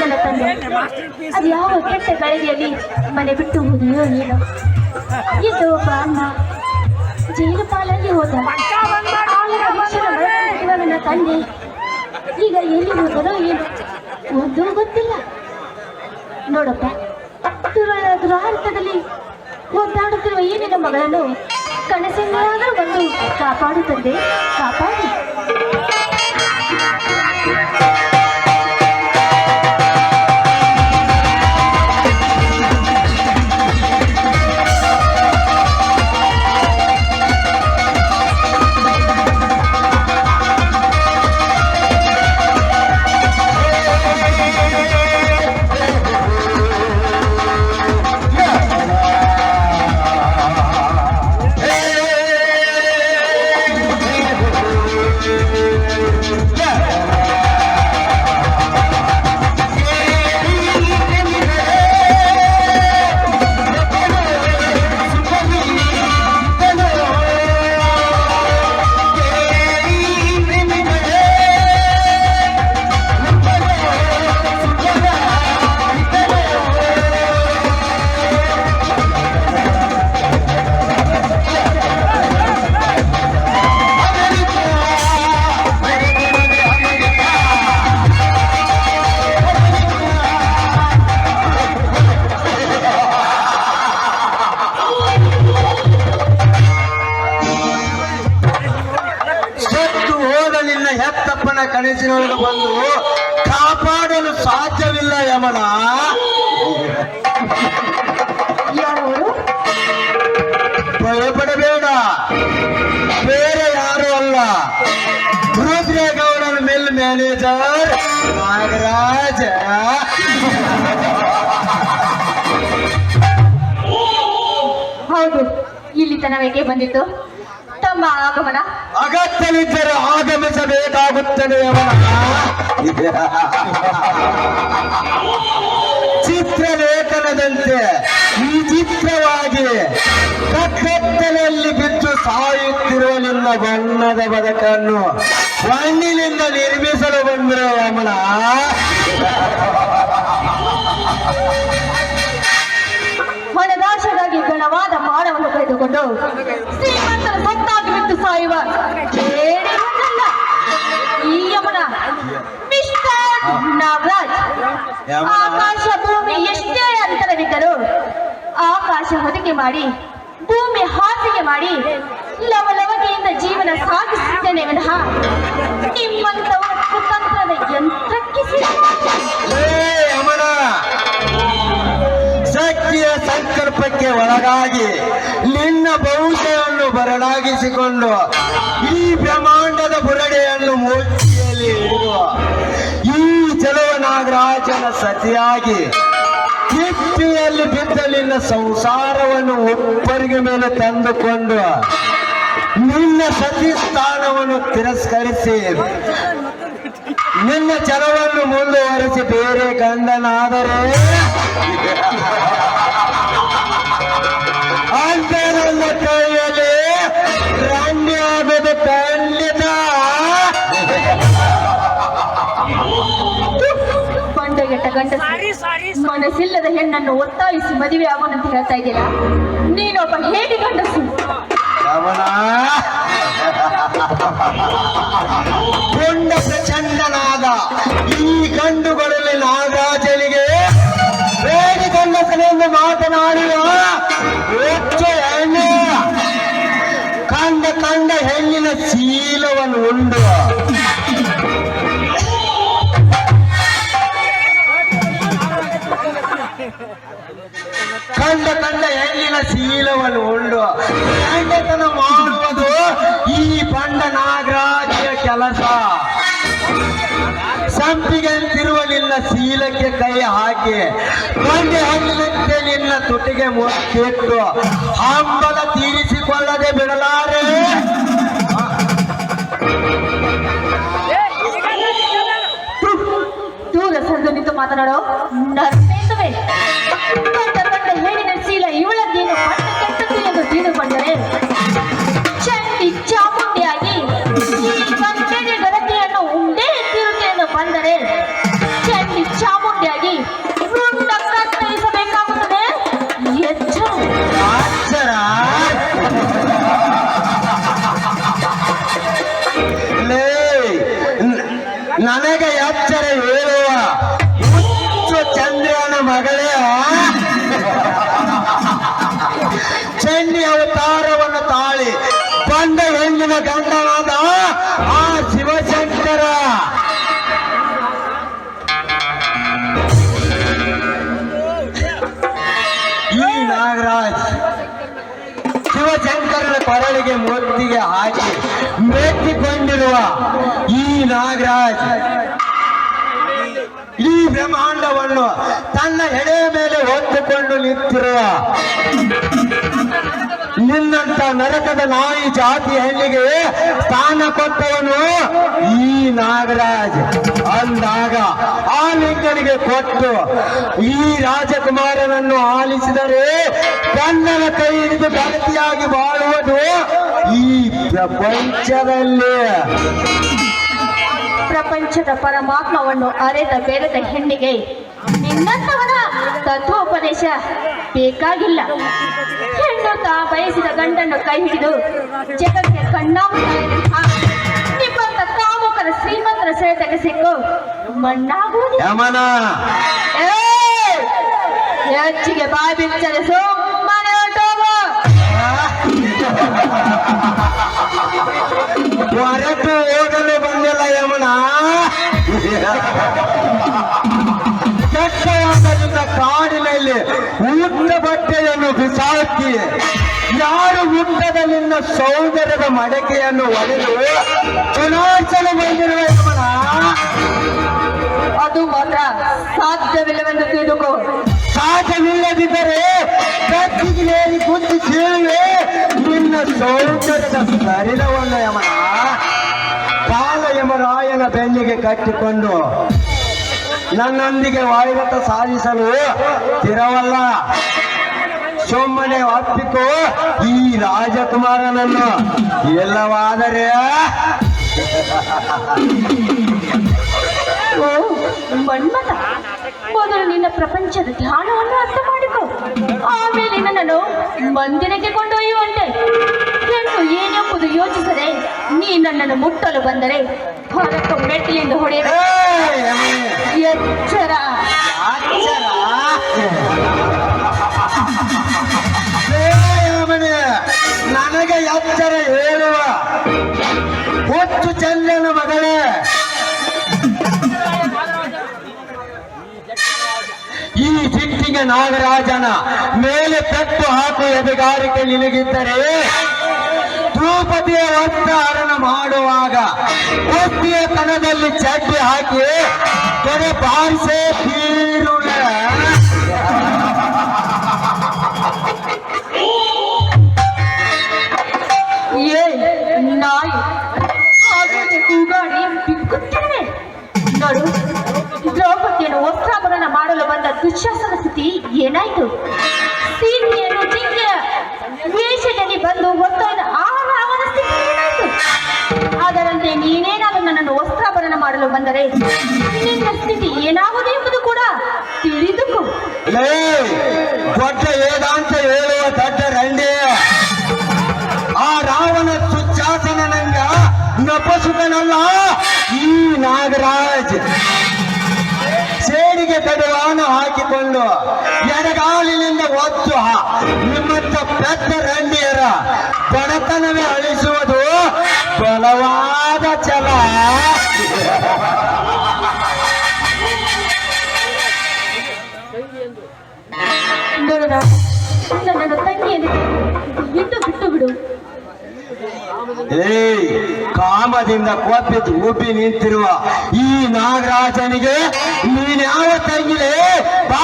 ನನ್ನ ತಂದೆ ಅದು ಯಾವ ಕೆಟ್ಟ ಗಳಿಗೆಯಲ್ಲಿ ಮನೆ ಬಿಟ್ಟು ಹೋದೆಯೋ ಏನೋ. ಇದು ಒಬ್ಬ ಅಣ್ಣ ಜೈಲು ಪಾಲಲ್ಲಿ ಹೋದ. ನನ್ನ ತಂದೆ ಈಗ ಎಲ್ಲಿ ಹೋದರೋ ಏನು ಒಂದೂ ಗೊತ್ತಿಲ್ಲ. ನೋಡಪ್ಪ, ದುರಾರ್ಥದಲ್ಲಿ ಒದ್ದಾಡುತ್ತಿರುವ ಈ ನಿನ್ನ ಮಗಳನ್ನು ಕನಸಿನಾದರೂ ಬಂದು ಕಾಪಾಡು ತಂದೆ, ಕಾಪಾಡಿ. ಹೆತ್ತಪ್ಪನ ಕನಸಿನೊಳಗೆ ಬಂದು ಕಾಪಾಡಲು ಸಾಧ್ಯವಿಲ್ಲ ಯಮನ. ಭಯಪಡಬೇಡ, ಬೇರೆ ಯಾರು ಅಲ್ಲ, ರುದ್ರೇಗೌಡನ ಮಿಲ್ ಮ್ಯಾನೇಜರ್ ನಾಗರಾಜ. ಹೌದು, ಇಲ್ಲಿ ತನವೇಕೆ ಬಂದಿತ್ತು? ತಮ್ಮ ಆಗಮನ ಅಗತ್ಯವಿದ್ದರೆ ಆಗಮಿಸಬೇಕಾಗುತ್ತದೆ ಅವನ. ಚಿತ್ರಲೇಖನದಂತೆ ವಿಚಿತ್ರವಾಗಿ ಕತ್ತಲೆಯಲ್ಲಿ ಬಿದ್ದು ಸಾಯುತ್ತಿರುವ ನಿನ್ನ ಬಣ್ಣದ ಬದುಕನ್ನು ಮಣ್ಣಿನಿಂದ ನಿರ್ಮಿಸಲು ಬಂದಿರುವ ಯಮನ. ಹೊಣದಾಶಗಾಗಿ ಗಣವಾದ ಮಾನವನ್ನು ಕಳೆದುಕೊಂಡು ಶ್ರೀಮಂತರ ಸತ್ತಾಗಿ ಬಿದ್ದು ಸಾಯುವ ಈ ಯಮನ ಮಿಸ್ಟರ್ ನಾಗರಾಜ್. ಆಕಾಶ ಭೂಮಿ ಎಷ್ಟೇ ಅಂತರವಿದ್ದರೂ ಆಕಾಶ ಹೊದಿಕೆ ಮಾಡಿ ಭೂಮಿ ಹಾಸಿಗೆ ಮಾಡಿ ಲವಲವಿಕೆಯಿಂದ ಜೀವನ ಸಾಗಿಸುತ್ತೇನೆ ವಿನಃ ನಿಮ್ಮಂತವರ ಕುತಂತ್ರದ ಯಂತ್ರಕ್ಕೆ ಯಮನ. ಶಕ್ತಿಯ ಸಂಕಲ್ಪಕ್ಕೆ ಒಳಗಾಗಿ ನಿನ್ನ ಭವಿಷ್ಯವನ್ನು ಬರಲಾಗಿಸಿಕೊಂಡು ಈ ಬ್ರಹ್ಮಾಂಡದ ಬುರಡೆಯನ್ನು ಮೂರ್ತಿಯಲ್ಲಿ ಇಡುವ ಈ ಚಲುವ ನಾಗರಾಜನ ಸತಿಯಾಗಿ ಕಿಟ್ಟಿಯಲ್ಲಿ ಬಿದ್ದ ನಿನ್ನ ಸಂಸಾರವನ್ನು ಒಬ್ಬರಿಗೆ ಮೇಲೆ ತಂದುಕೊಂಡು ನಿನ್ನ ಸತಿ ಸ್ಥಾನವನ್ನು ತಿರಸ್ಕರಿಸಿ ನಿನ್ನ ಛಲವನ್ನು ಮುಂದುವರಿಸಿ ಬೇರೆ ಗಂಡನಾದರೆ ಅಂತ ನನ್ನ ಕೈಯಲ್ಲಿ ರಂಡ್ಯಾಗದು ಖಂಡಿತ. ಬಂಡಗೆಟ್ಟ ಗಂಡ ಮನಸ್ಸಿಲ್ಲದ ಹೆಣ್ಣನ್ನು ಒತ್ತಾಯಿಸಿ ಮದುವೆ ಆಗೋಣಂತ ಹೇಳ್ತಾ ಇದ್ದೀರಾ? ನೀನೊಬ್ಬ ಹೇಗೆ ಗಂಡಸು? ಕೊಂಡ ಪ್ರಚಂಡನಾದ ಈ ಗಂಡುಗಳಲ್ಲಿ ನಾಗರಾಜನಿಗೆ ಬೇಡಿ ಗಂಡಸನೆಂದು ಮಾತನಾಡುವ ಹೆಚ್ಚು ಹೆಣ್ಣು ಕಂಡ ಹೆಣ್ಣಿನ ಶೀಲವನ್ನು ಉಂಡು ಕಂಡ ಹೆಣ್ಣಿನ ಶೀಲವನ್ನು ಉಂಡು ಗಂಡತನ ಮಾಡುವುದು ಈ ಬಂಡ ನಾಗರಾಜಿಯ ಕೆಲಸ. ಸಂಪಿಗಂತಿರುವ ನಿನ್ನ ಶೀಲಕ್ಕೆ ಕೈ ಹಾಕಿ ಗಂಡೆ ಹಣ್ಣಿನಂತೆ ನಿನ್ನ ತುಟಿಗೆ ಮುತ್ತಿಟ್ಟು ಹಂಬಲ ತೀರಿಸಿಕೊಳ್ಳದೆ ಬಿಡಲಾರೆ. ದೂರ ಸರಿದು ನಿಂತು ಮಾತನಾಡೋ ನರ್ಮೇಂದುವೆ. ಕಂಡ ಹೇಳಿನ ಶೀಲ ಇವಳದ್ದೇನು ಪಟ್ಟ ಕೆಟ್ಟದ್ದು ಎಂದು ತಿಳಿದುಕೊಂಡರೆ ಚಂಡಿ ಚಾಮುಂಡಿಯಾಗಿ ಈ ಗಂಟೆಗೆ ಗರತಿಯನ್ನು ಉಂಡೇ ಎತ್ತಿರುತ್ತೇನೆ ಬಂದರೆ ಚಂಡಿ ಚಾಮುಂಡಿ ಅಕ್ಷರ ಹೇಳುವ ಹುಚ್ಚು ಚಂದ್ರನ ಮಗಳೇ ಚಂಡಿ ಅವತಾರವನ್ನು ತಾಳಿ ಬಂದ ಹೆಣ್ಣಿನ ಗಂಡನಾದ ಆ ಶಿವಶಂಕರ. ಈ ನಾಗರಾಜ್ ಶಿವಶಂಕರನ ಕೊರಳಿಗೆ ಮುತ್ತಿಗೆ ಹಾಕಿ ಮೆಚ್ಚಿಕೊಂಡಿರುವ ಈ ನಾಗರಾಜ್ ಈ ಬ್ರಹ್ಮಾಂಡವನ್ನು ತನ್ನ ಎಡೆಯ ಮೇಲೆ ಹೊತ್ತುಕೊಂಡು ನಿಂತಿರುವ ನಿನ್ನಂತ ನರಕದ ನಾಯಿ ಜಾತಿ ಹೆಣ್ಣಿಗೆ ಸ್ಥಾನ ಕೊಟ್ಟವನು ಈ ನಾಗರಾಜ್ ಅಂದಾಗ ಆ ಲಿಂಗನಿಗೆ ಕೊಟ್ಟು ಈ ರಾಜಕುಮಾರನನ್ನು ಆಲಿಸಿದರೆ ಕಣ್ಣನ ಕೈ ಹಿಡಿದು ಗಣತಿಯಾಗಿ ಬಾಳುವುದು ಈ ಪ್ರಪಂಚದಲ್ಲಿ. ಪ್ರಪಂಚದ ಪರಮಾತ್ಮವನ್ನು ಅರೆದ ಬೇರೆದ ಹೆಣ್ಣಿಗೆ ನಿನ್ನಂತವನ ತತ್ವೋಪದೇಶ ಬೇಕಾಗಿಲ್ಲ. ಹೆಣ್ಣು ತಾ ಬಯಸಿದ ಗಂಡನ್ನು ಕೈ ಹಿಡಿದು ಜಗಕ್ಕೆ ನಿಮ್ಮಂತ ಕಾಮುಕರ ಶ್ರೀಮಂತರ ಸೆಳೆತಕ್ಕೆ ಸಿಕ್ಕು ಮಣ್ಣಾಗುವುದು. ಹೆಚ್ಚಿಗೆ ಬಾಯಿ ಬಿಚ್ಚದೆ ಸುಮ್ಮನೆ ಹೊರಟೋಗು. ಹೊರಟು ಹೋಗಲು ಬಂದಿಲ್ಲ ಯಮನ. ಕೆಟ್ಟವಾದ್ದರಿಂದ ಕಾಡಿನಲ್ಲಿ ಉಟ್ಟ ಬಟ್ಟೆಯನ್ನು ಬಿಸಾಕಿ ಯಾರು ಉಟ್ಟದ ನಿನ್ನ ಸೌಂದರ್ಯದ ಮಡಕೆಯನ್ನು ಒಡೆದು ಚುನಾಯಿಸಲು ಬಂದಿರುವ ಯಮನ. ಅದು ಮಾತ್ರ ಸಾಧ್ಯವಿಲ್ಲವೆಂದು ತಿಳಿದುಕೋ. ಸಾಧ್ಯವಿಲ್ಲದಿದ್ದರೆ ಕತ್ತಿಗೆ ಗುದ್ದು ಸೇವೆ ನಿನ್ನ ಸೌಂದರ್ಯದ ಸರಿಲವನ್ನು ಯಮನ. ಕಾಲ ಯಮರಾಯನ ಬೆನ್ನಿಗೆ ಕಟ್ಟಿಕೊಂಡು ನನ್ನೊಂದಿಗೆ ವಾಯುರಥ ಸಾಧಿಸಲು ತಿರವಲ್ಲ. ಸುಮ್ಮನೆ ಒಪ್ಪಿಕೋ ಈ ರಾಜಕುಮಾರನನ್ನು. ಎಲ್ಲವಾದರೆ ಓ ಮನ್ಮಥ, ಮೊದಲು ನಿನ್ನ ಪ್ರಪಂಚದ ಧ್ಯಾನವನ್ನು ಅರ್ಥ ಮಾಡಿಕೊ. ಆಮೇಲೆ ನನ್ನನ್ನು ಮಂದಿರಕ್ಕೆ ಕೊಂಡೊಯ್ಯುವಂತೆ. ಹೆಣ್ಣು ಏನೆಂಬುದು ಯೋಚಿಸದೆ ನೀ ನನ್ನನ್ನು ಮುಟ್ಟಲು ಬಂದರೆ ಹೊರತು ಮೆಟ್ಟಿಲಿಂದ ಹೊಡೆಯಬೇಕು. ಎಚ್ಚರ. ನನಗೆ ಎಚ್ಚರ ಹೇಳುವ ಹುಚ್ಚು ಚಂದ್ರನ ಮಗಳೇ, ಈ ಚಿಟ್ಟಿಗೆ ನಾಗರಾಜನ ಮೇಲೆ ಪೆಟ್ಟು ಹಾಕುವ ಎದೆಗಾರಿಕೆ ನಿನಗಿದ್ದರೆ ದ್ರೌಪದಿಯ ವಸ್ತ್ರಹರಣ ಮಾಡುವಾಗ ಕುಸ್ತಿಯ ತನದಲ್ಲಿ ಚಡ್ಡಿ ಹಾಕಿ ತೊಡೆ ಬಾರಿಸೇ ತೀರುವೆ. ನಾಯಿ ಹಾಗೆ ಕೂಗಾಡಿ ಬಿಕ್ಕುತ್ತಿರುವೆ. ನೋಡು, ದ್ರೌಪದಿಯನ್ನು ವಸ್ತ್ರಾಭರಣ ಮಾಡಲು ಬಂದ ದುಶ್ಯಾಸನ ಸ್ಥಿತಿ ಏನಾಯಿತು? ಸೀತೆಯನ್ನು ಜಿಂಕೆಯ ವೇಷದಲ್ಲಿ ಬಂದು ಹೊತ್ತೊಯ್ದ ಆ ರಾವಣ ಸ್ಥಿತಿ ಏನಾಯಿತು? ಅದರಂತೆ ನೀನೇನಾದರೂ ನನ್ನನ್ನು ವಸ್ತ್ರಾಭರಣ ಮಾಡಲು ಬಂದರೆ ನಿನ್ನ ಸ್ಥಿತಿ ಏನಾಗುವುದು ಎಂಬುದು ಕೂಡ ತಿಳಿದುಕೋ. ದೊಡ್ಡ ವೇದಾಂತ ಹೇಳುವ ದೊಡ್ಡ ರಂಡೆ ಆ ರಾವಣ ದುಶ್ಯಾಸನನಂಗ ನಪಸುಕನಲ್ಲ ಈ ನಾಗರಾಜ್. ಸೇಡಿಗೆ ಕಡಿವಾಣ ಹಾಕಿಕೊಂಡು ಎಡಗಾಲಿನಿಂದ ಒತ್ತು ನಿಮ್ಮಂತ ಪೆದ್ದ ರಂಡಿಯರ ಬಡತನವೇ ಅಳಿಸುವುದು ಬಲವಾದ ಛಲ. ನನ್ನನ್ನು ತಂಗಿಯಲ್ಲಿ ಬಿಟ್ಟು ಬಿಡು. ಕಾಮದಿಂದ ಕೊಪ್ಪಿದ್ದು ಉಬ್ಬಿ ನಿಂತಿರುವ ಈ ನಾಗರಾಜನಿಗೆ ನೀನ್ಯಾವ ತಂಗಿಲೇ ಬಾ.